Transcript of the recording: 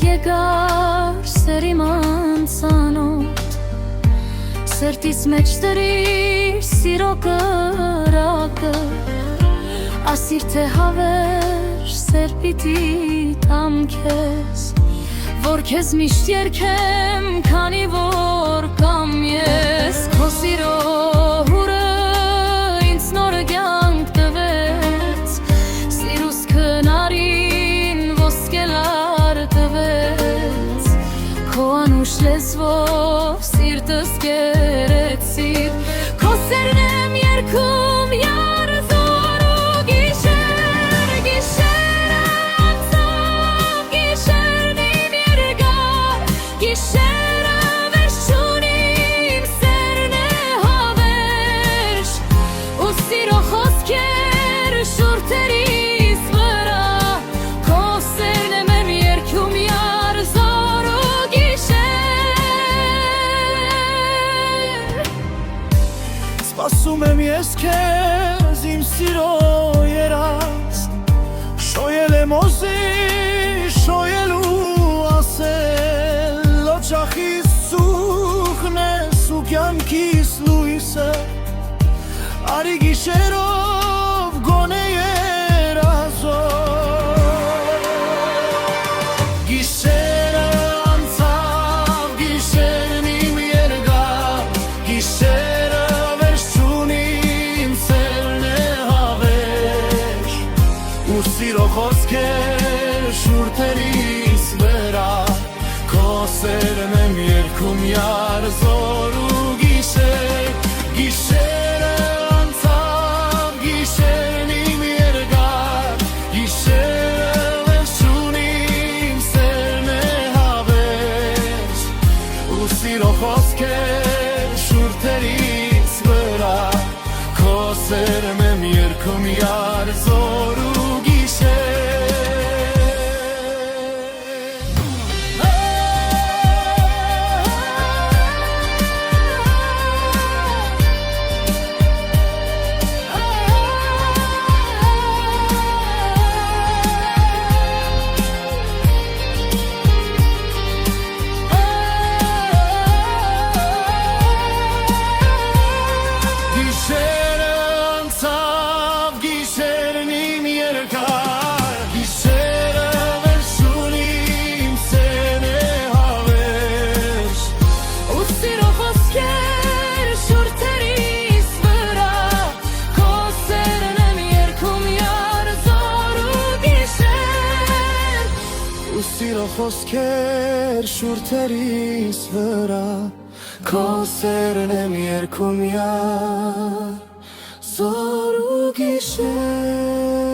եկար սերի մանցանոտ Սերտիս մեջ դրիր սիրո կրակը Ասիր թե հավեր սեր պիտի տամ քեզ Որ քեզ միշտ երգեմ քանի որ կամ ես Քո սիրո հուրը ինձ նոր կյանք տվեց Սիրուս քնարին ոսկելար տվեց Քո անուշ լեզվով սիրտս կերեցիր Քո սերն եմ երգում յարզոր ու գիշեր Գիշերը անցավ գիշերն իմ երկար Գիշերը վերջ չունի իմ սերն է հավերժ Ու սիրո խոսքեր շուրթերիս վրա Քո սերն եմ երգում յարզոր ու գիշեր Սպասում եմ ես քեզ իմ սիրո երաս Շոյել եմ օզի, շոյելու ասել Օջախիս ծուխն ես ու կյանքիս լույսը Արի գիշերով գոնե երազով Գիշերը անցավ, գիշերն իմ երկար Գիշերը վերջ չունի իմ սերն է հավերժ Ու սիրո խոսքեր շուրթերիս վրա Քո սերն եմ երգում յարզոր ու գիշեր Գիշերը անցավ, գիշերն իմ երկար Գիշերը վերջ չունի իմ սերն է հավերժ Ու սիրո խոսքեր շուրթերիս վրա Քո սերն եմ երգում յարզոր ու Գիշերը անցավ, գիշերն իմ երկար Գիշերը վերջ չունի իմ սերն է հավերժ Ու սիրո խոսքեր շուրթերիս վրա Քո սերն եմ երգում յարզոր ու գիշեր Ու սիրո խոսքեր շուրթերիս վրա Քո սերն եմ երգում յարզոր ու գիշեր